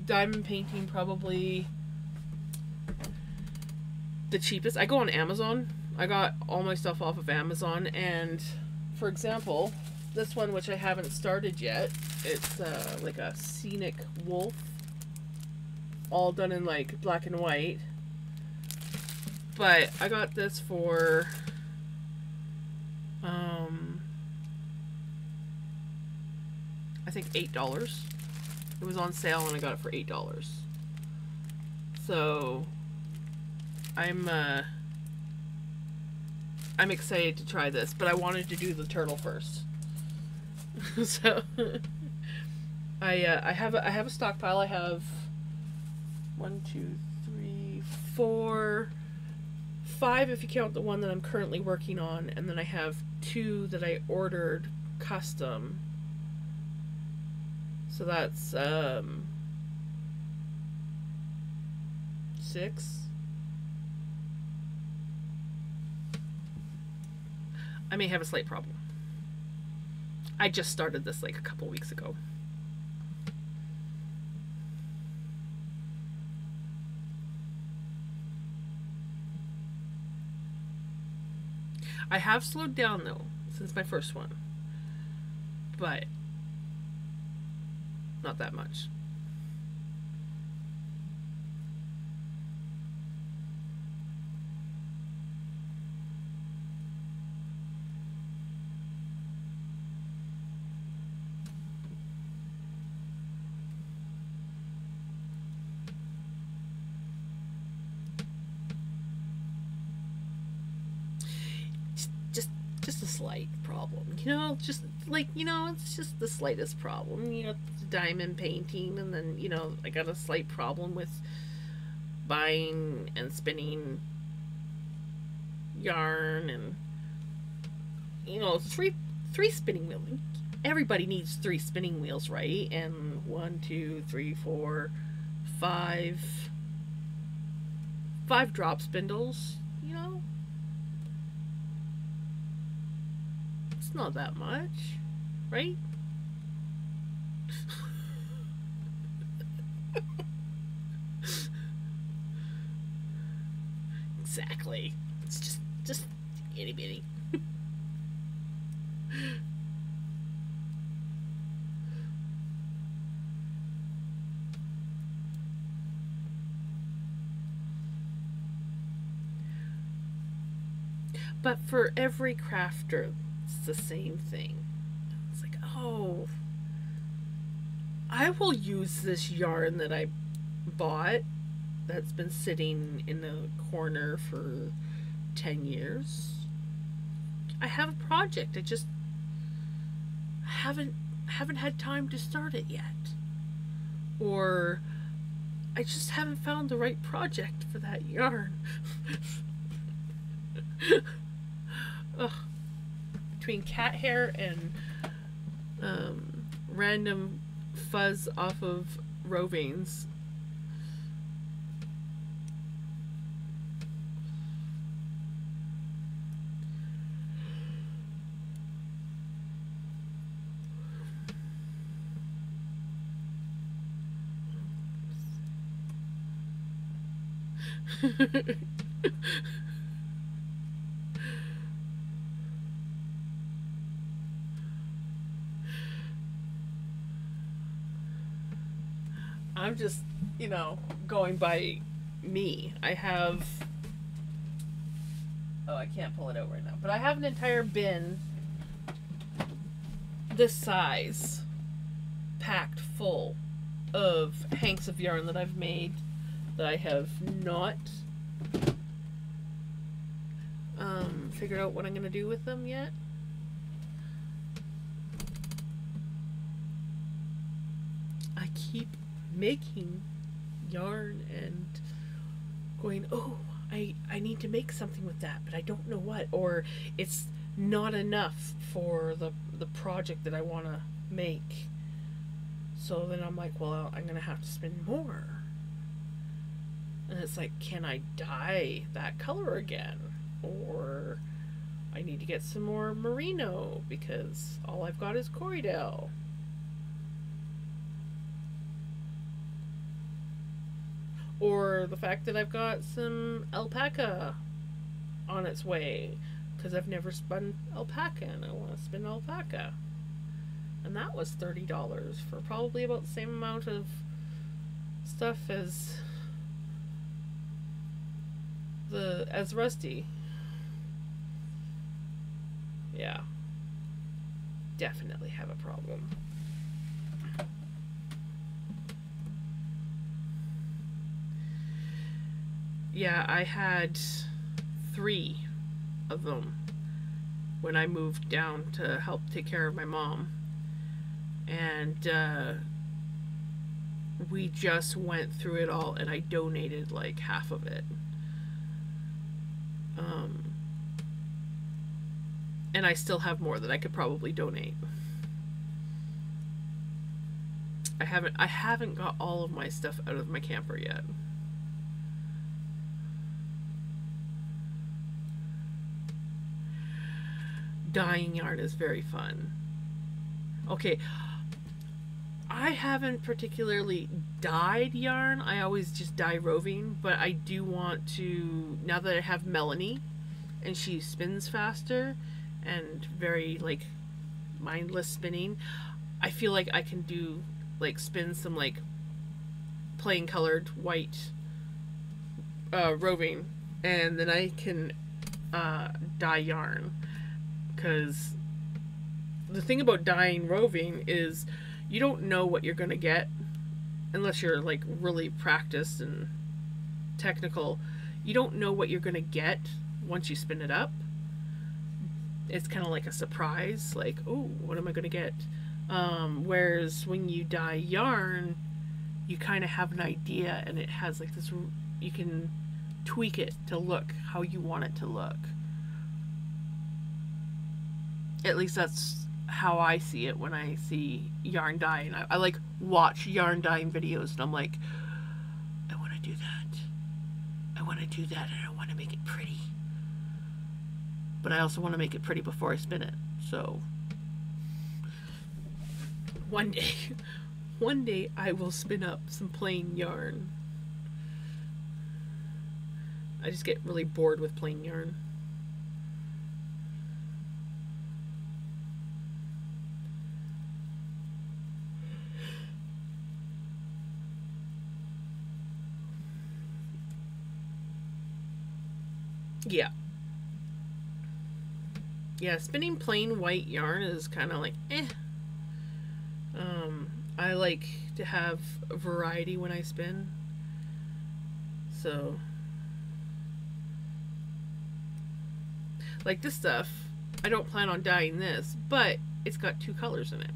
diamond painting, probably the cheapest. I go on Amazon. I got all my stuff off of Amazon, and for example, this one, which I haven't started yet, it's like a scenic wolf, all done in like black and white. But I got this for I think $8. It was on sale and I got it for $8. So I'm excited to try this, but I wanted to do the turtle first. So I have a stockpile. I have 1, 2, 3, 4, 5 if you count the one that I'm currently working on, and then I have 2 that I ordered custom. So that's 6. I may have a slight problem. I just started this like a couple weeks ago. I have slowed down though since my first one, but not that much. Just a slight problem, you know, just like, you know, it's just the slightest problem, you know, diamond painting, and then, you know, I got a slight problem with buying and spinning yarn, and, you know, three spinning wheels. Everybody needs 3 spinning wheels, right? And 1, 2, 3, 4, 5 drop spindles, you know. It's not that much, right? Exactly. It's just itty bitty. But for every crafter, it's the same thing. It's like, oh, I will use this yarn that I bought that's been sitting in a corner for 10 years. I have a project. I just haven't had time to start it yet. Or I just haven't found the right project for that yarn. Ugh. Between cat hair and random fuzz off of rovings. I'm just, you know, going by me. I have, oh, I can't pull it out right now, but I have an entire bin this size packed full of hanks of yarn that I've made that I have not figured out what I'm going to do with them yet. I keep making yarn and going, oh, I need to make something with that, but I don't know what, or it's not enough for the project that I want to make. So then I'm like, well, I'm going to have to spend more. And it's like, can I dye that color again? Or I need to get some more merino because all I've got is Corriedale. Or the fact that I've got some alpaca on its way because I've never spun alpaca and I want to spin alpaca. And that was $30 for probably about the same amount of stuff as Rusty. Yeah. Definitely have a problem. Yeah, I had 3 of them when I moved down to help take care of my mom. And we just went through it all, and I donated like half of it. And I still have more that I could probably donate. I haven't got all of my stuff out of my camper yet. Dyeing yarn is very fun. Okay, I haven't particularly dyed yarn. I always just dye roving, but I do want to, now that I have Melanie and she spins faster and very like mindless spinning, I feel like I can do like spin some like plain colored white roving, and then I can dye yarn. Because the thing about dyeing roving is you don't know what you're going to get unless you're like really practiced and technical. You don't know what you're going to get once you spin it up. It's kind of like a surprise, like, oh, what am I going to get? Whereas when you dye yarn, you kind of have an idea, and it has like this, you can tweak it to look how you want it to look. At least that's how I see it when I see yarn dyeing. I like watch yarn dyeing videos, and I'm like, I want to do that. I want to do that, and I want to make it pretty. But I also want to make it pretty before I spin it. So one day I will spin up some plain yarn. I just get really bored with plain yarn. Yeah. Yeah, spinning plain white yarn is kind of like, eh. I like to have a variety when I spin. So, like this stuff, I don't plan on dyeing this, but it's got 2 colors in it.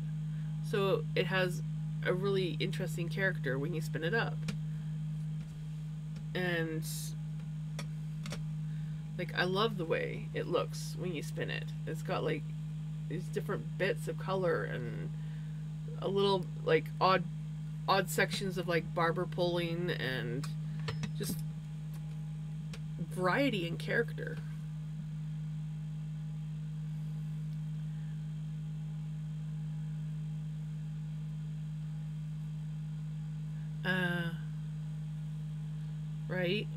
So it has a really interesting character when you spin it up. And like, I love the way it looks when you spin it. It's got like these different bits of color and a little like odd sections of like barber pulling and just variety and character. Right?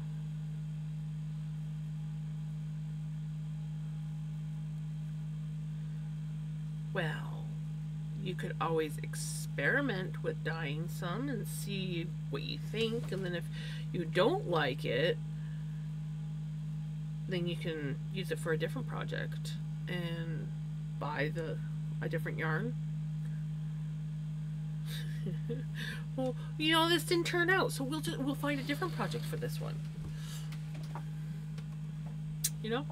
Well, you could always experiment with dyeing some and see what you think, and then if you don't like it, then you can use it for a different project and buy a different yarn. Well, you know, this didn't turn out, so we'll find a different project for this one. You know?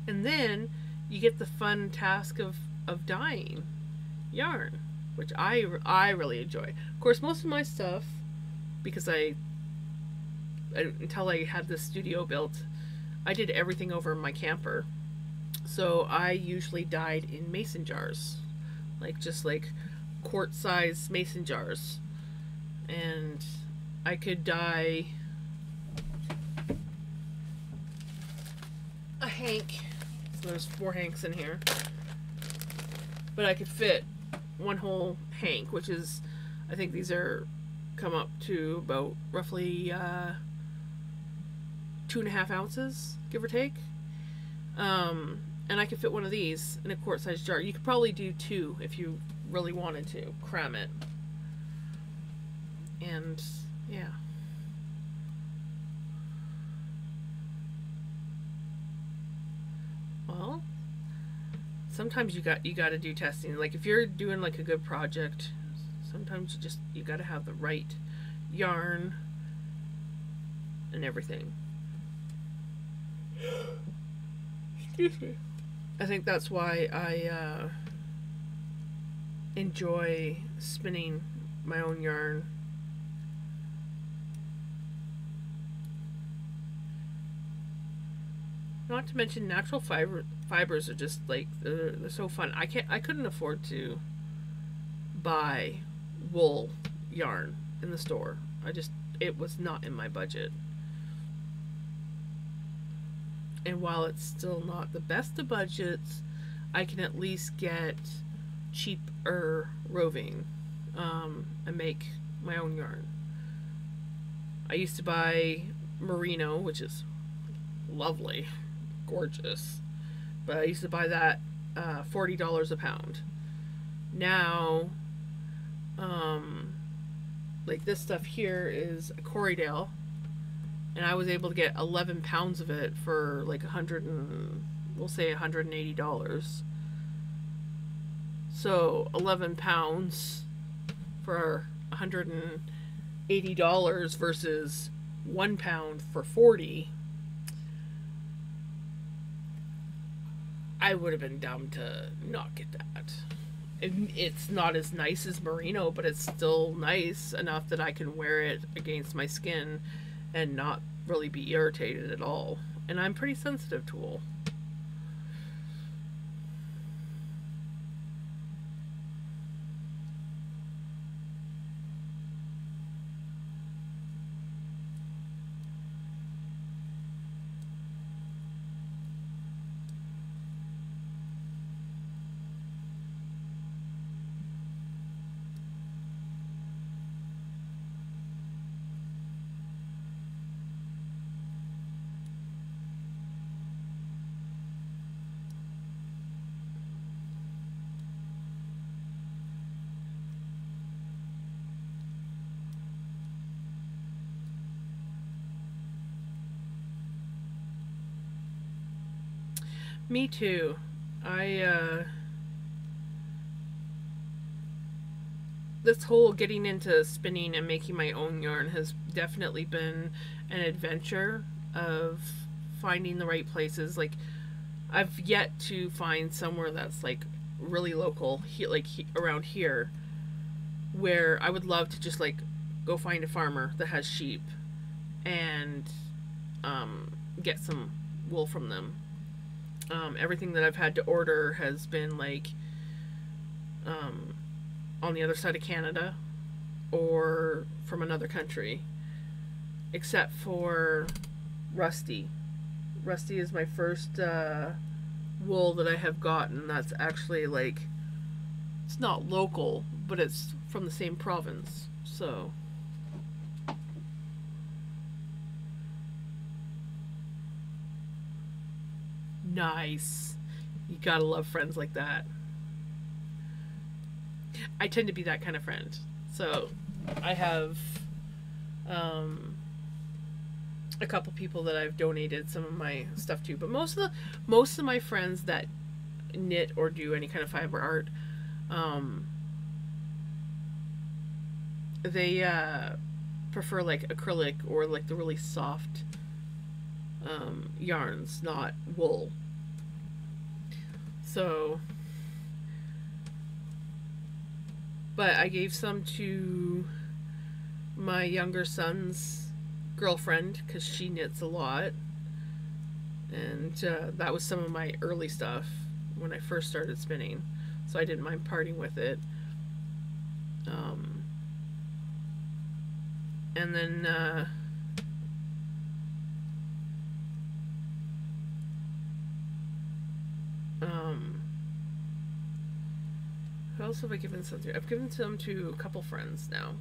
And then you get the fun task of dyeing yarn, which I really enjoy. Of course, most of my stuff, because until I had this studio built, I did everything over in my camper. So I usually dyed in mason jars, just like quart-size mason jars. And I could dye a hank. So there's 4 hanks in here. but I could fit one whole hank, which is, I think these are come up to about roughly 2.5 ounces, give or take. And I could fit one of these in a quart-sized jar. You could probably do two if you really wanted to cram it. And yeah. Well, sometimes you got to do testing. Like if you're doing like a good project, sometimes you got to have the right yarn and everything. Excuse me. I think that's why I enjoy spinning my own yarn. Not to mention natural fibers are just like they're so fun. I couldn't afford to buy wool yarn in the store. It was not in my budget. And while it's still not the best of budgets, I can at least get cheaper roving and make my own yarn. I used to buy merino, which is lovely, gorgeous, but I used to buy that $40 a pound. Now, like this stuff here is a Corriedale, and I was able to get 11 pounds of it for like we'll say $180. So 11 pounds for $180 versus 1 pound for 40. I would have been dumb to not get that. It's not as nice as merino, but it's still nice enough that I can wear it against my skin and not really be irritated at all. And I'm pretty sensitive to wool. Me too. This whole getting into spinning and making my own yarn has definitely been an adventure of finding the right places. Like I've yet to find somewhere that's like really local, around here, where I would love to just like go find a farmer that has sheep and get some wool from them. Everything that I've had to order has been like on the other side of Canada or from another country, except for Rusty. Rusty is my first wool that I have gotten that's actually like, it's not local, but it's from the same province. So nice. You gotta love friends like that. I tend to be that kind of friend. So I have a couple people that I've donated some of my stuff to, but most of my friends that knit or do any kind of fiber art, they prefer like acrylic or like the really soft yarns, not wool. So, but I gave some to my younger son's girlfriend because she knits a lot, and that was some of my early stuff when I first started spinning, so I didn't mind parting with it. And then What else have I given some to? I've given some to a couple friends now.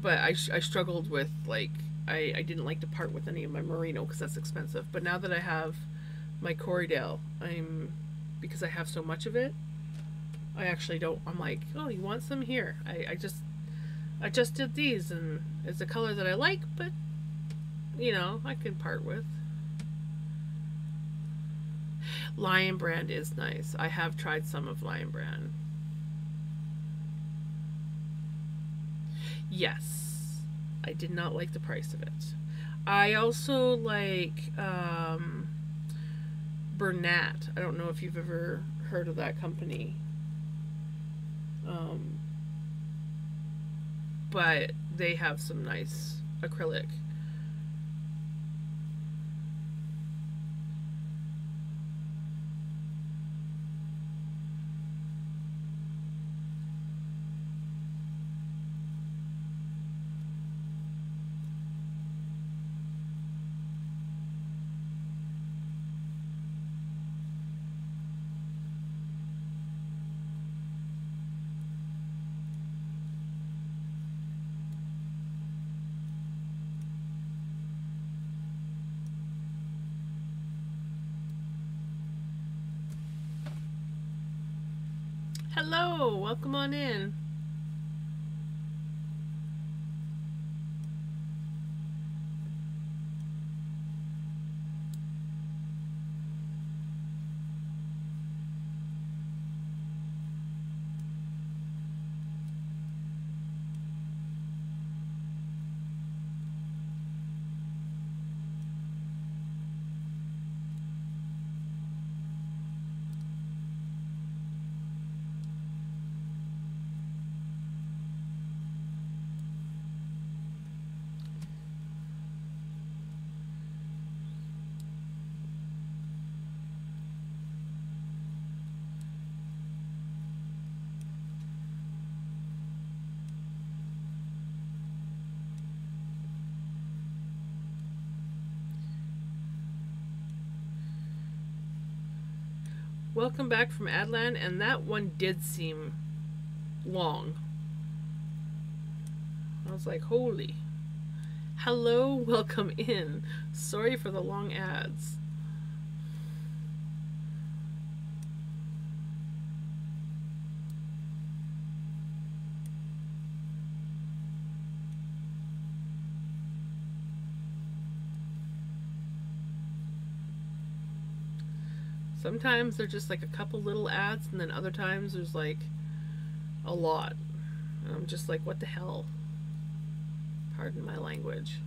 But I struggled with, like, I didn't like to part with any of my merino because that's expensive. But now that I have my Corriedale, because I have so much of it, I actually don't, I'm like, oh, you want some? Here. I just did these, and it's a color that I like, but, you know, I can part with. Lion Brand is nice. I have tried some of Lion Brand. Yes. I did not like the price of it. I also like Bernat. I don't know if you've ever heard of that company. But they have some nice acrylic. Hello, welcome on in. Welcome back from Adland, and that one did seem long. I was like, holy. Hello, welcome in. Sorry for the long ads. Sometimes they're just like a couple little ads, and then other times there's like a lot. And I'm just like, what the hell? Pardon my language.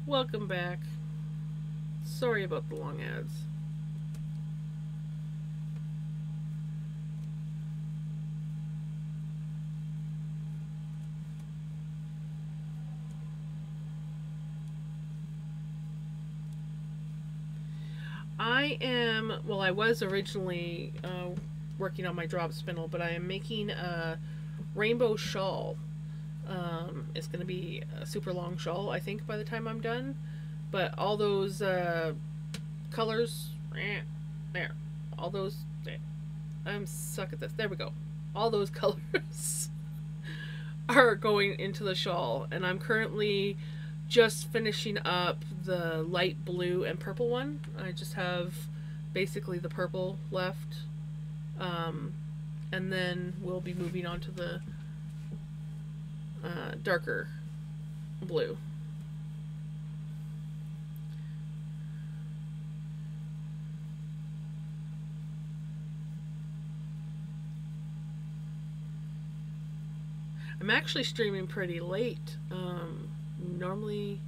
Welcome back. Sorry about the long ads. I was originally working on my drop spindle, but I am making a rainbow shawl. It's going to be a super long shawl, I think, by the time I'm done. But all those colors, there, all those, I'm suck at this. There we go. All those colors are going into the shawl, and I'm currently just finishing up the light blue and purple one. I just have basically the purple left, and then we'll be moving on to the darker blue. I'm actually streaming pretty late. Normally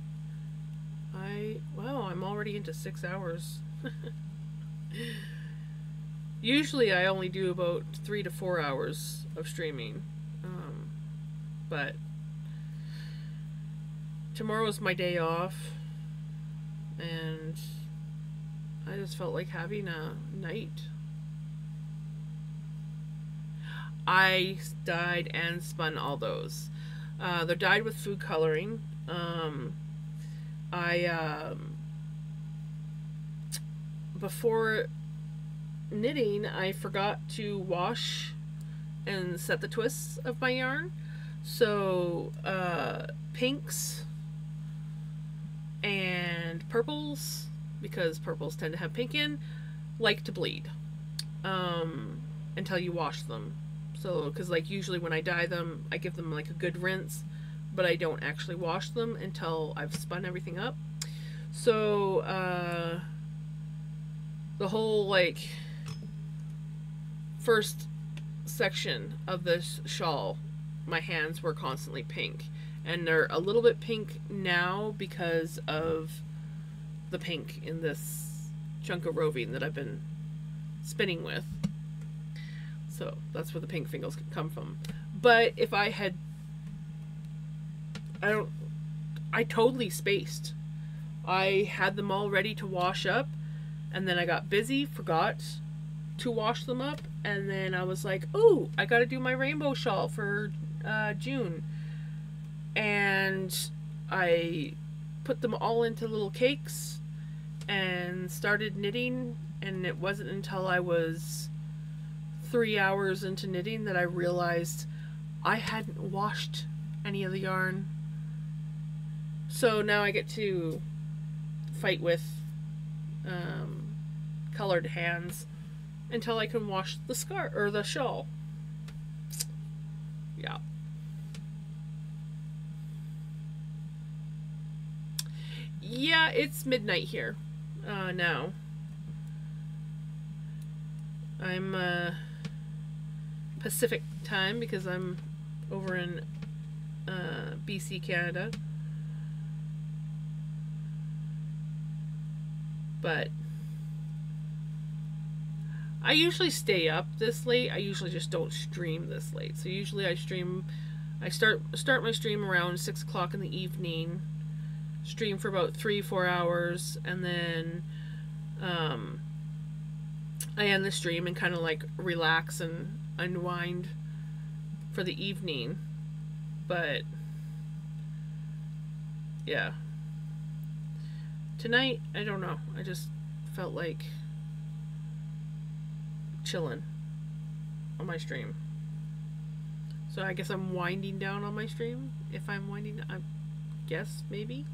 I'm already into 6 hours. Usually I only do about 3 to 4 hours of streaming. But tomorrow's my day off, and I just felt like having a night. I dyed and spun all those. They're dyed with food coloring. I before knitting, I forgot to wash and set the twists of my yarn. So pinks and purples, because purples tend to have pink in, like to bleed until you wash them. So, because like usually when I dye them, I give them like a good rinse, but I don't actually wash them until I've spun everything up. So the whole like first section of this shawl, my hands were constantly pink, and they're a little bit pink now because of the pink in this chunk of roving that I've been spinning with. So that's where the pink fingers come from. But if I had, I totally spaced. I had them all ready to wash up, and then I got busy, forgot to wash them up, and then I was like, oh, I gotta do my rainbow shawl for June. And I put them all into little cakes and started knitting, and it wasn't until I was 3 hours into knitting that I realized I hadn't washed any of the yarn. So now I get to fight with colored hands until I can wash the scarf or the shawl. Yeah. Yeah, it's midnight here now. I'm Pacific time because I'm over in BC, Canada. But I usually stay up this late. I usually just don't stream this late. So usually I start my stream around 6 o'clock in the evening, stream for about 3-4 hours, and then I end the stream and kind of like relax and unwind for the evening. But yeah, tonight, I don't know, I just felt like chilling on my stream. So I guess I'm winding down on my stream. If I'm winding, I guess maybe.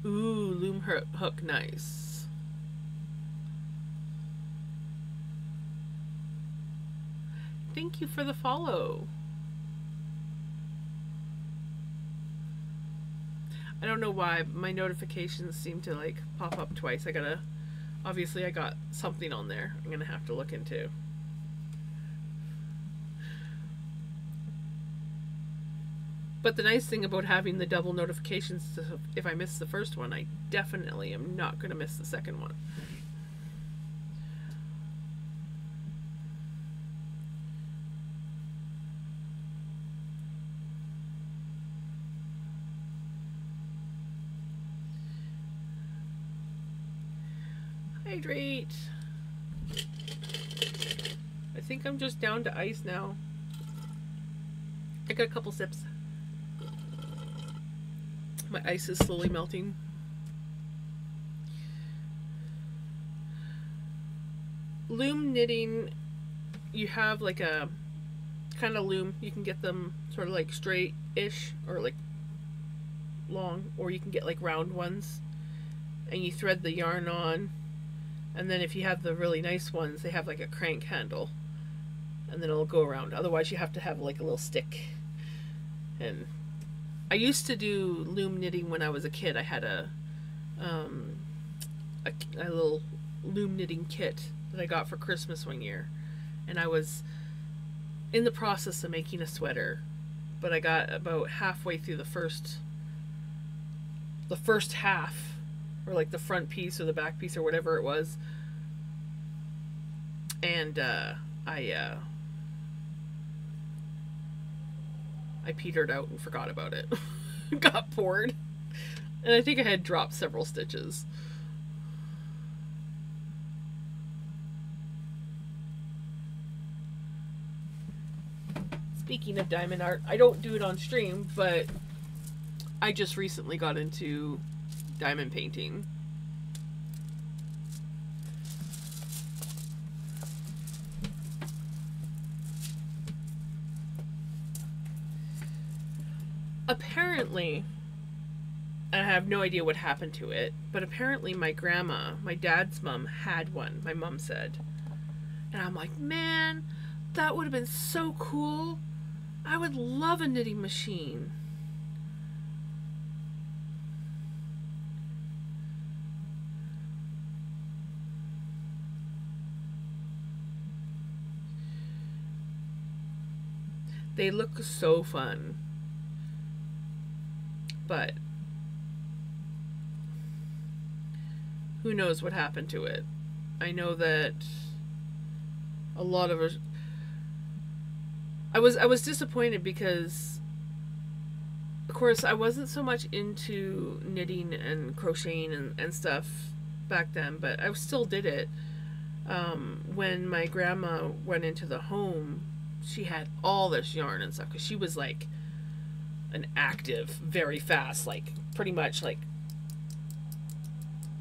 Ooh, loom hook, nice. Thank you for the follow. I don't know why, but my notifications seem to like pop up twice. Obviously I got something on there I'm gonna have to look into. But the nice thing about having the double notifications is if I miss the first one, I definitely am not going to miss the second one. Hydrate. I think I'm just down to ice now. I got a couple sips. My ice is slowly melting. Loom knitting, you have like a kind of loom. You can get them sort of like straight-ish or like long, or you can get like round ones. And you thread the yarn on. And then if you have the really nice ones, they have like a crank handle. And then it'll go around. Otherwise you have to have like a little stick. And I used to do loom knitting when I was a kid. I had a little loom knitting kit that I got for Christmas one year, and I was in the process of making a sweater, but I got about halfway through the first half, or like the front piece or the back piece or whatever it was, and I I petered out and forgot about it. Got bored. And I think I had dropped several stitches. Speaking of diamond art, I don't do it on stream, but I just recently got into diamond painting. Apparently, I have no idea what happened to it, but apparently my grandma, my dad's mom, had one, my mom said. And I'm like, man, that would have been so cool. I would love a knitting machine. They look so fun. But who knows what happened to it. I know that a lot of us, I was disappointed because, of course, I wasn't so much into knitting and crocheting and stuff back then, but I still did it. When my grandma went into the home, she had all this yarn and stuff because she was like an active, very fast, like pretty much like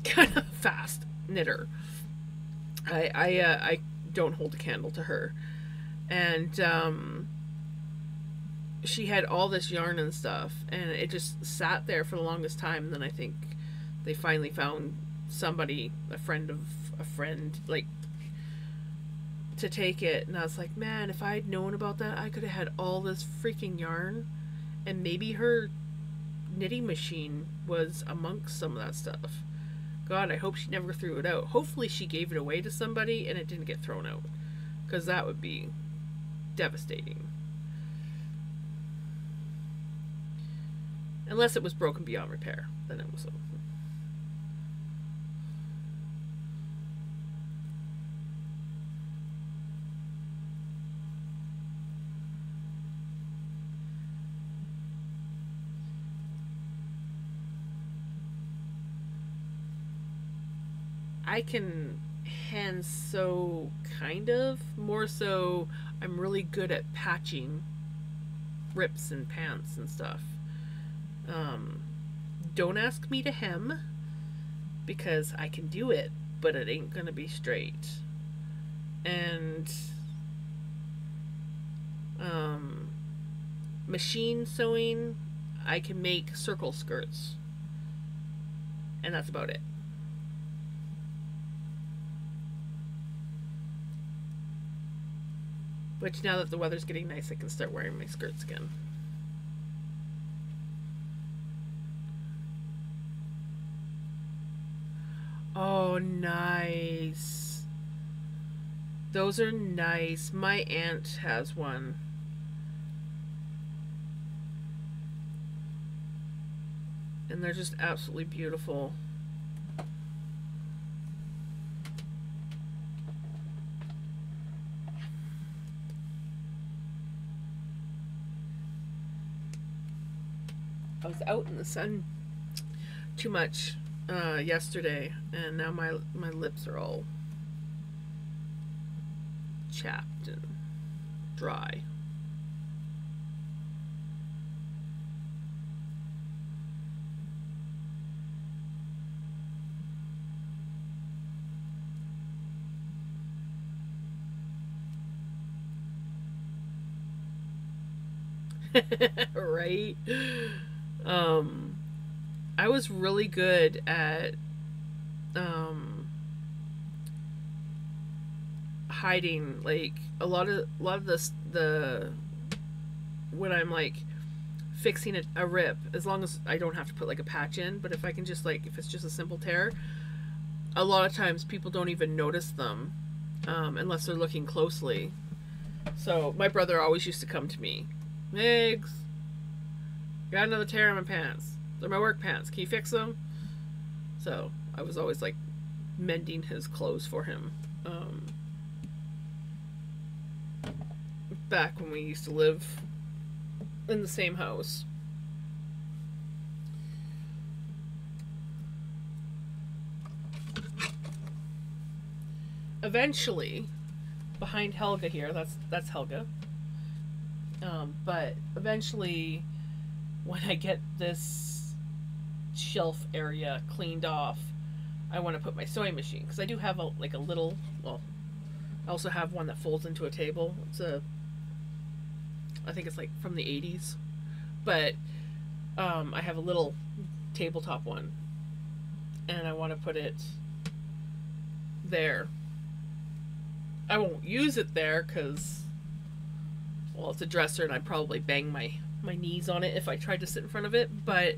kind of fast knitter. I don't hold a candle to her. And she had all this yarn and stuff, and it just sat there for the longest time. And then I think they finally found somebody, a friend of a friend, like, to take it. And I was like, man, if I had known about that, I could have had all this freaking yarn. And maybe her knitting machine was amongst some of that stuff. God, I hope she never threw it out. Hopefully she gave it away to somebody and it didn't get thrown out, because that would be devastating. Unless it was broken beyond repair, then it was. I can hand sew, kind of. More so, I'm really good at patching rips and pants and stuff. Don't ask me to hem, because I can do it, but it ain't gonna be straight. And machine sewing, I can make circle skirts, and that's about it. Which, now that the weather's getting nice, I can start wearing my skirts again. Oh, nice. Those are nice. My aunt has one. And they're just absolutely beautiful. I was out in the sun too much yesterday, and now my lips are all chapped and dry. Right? I was really good at hiding, like, a lot of the when I'm like fixing a rip, as long as I don't have to put like a patch in, but if I can just, like, if it's just a simple tear, a lot of times people don't even notice them unless they're looking closely. So my brother always used to come to me, Migs, got another tear in my pants. They're my work pants. Can you fix them? So I was always like mending his clothes for him. Back when we used to live in the same house. Eventually, behind Helga here, that's Helga. But eventually, when I get this shelf area cleaned off, I want to put my sewing machine, because I do have a little, well, I also have one that folds into a table. I think it's like from the 80s, but I have a little tabletop one, and I want to put it there. I won't use it there because, well, it's a dresser and I'd probably bang my knees on it if I tried to sit in front of it, but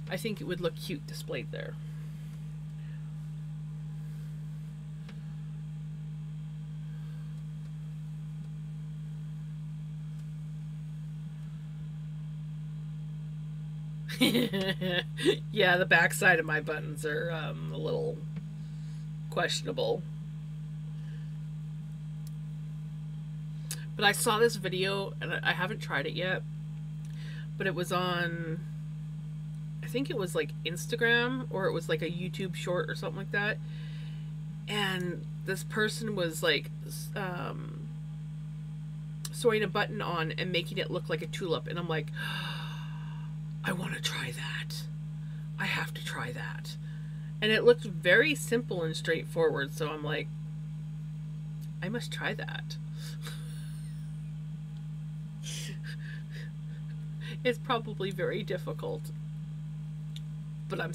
I think it would look cute displayed there. Yeah, the backside of my buttons are a little questionable. But I saw this video, and I haven't tried it yet, but it was on, I think it was like Instagram, or it was like a YouTube short or something like that. And this person was like sewing a button on and making it look like a tulip. And I'm like, I want to try that. I have to try that. And it looked very simple and straightforward. So I'm like, I must try that. It's probably very difficult, but I'm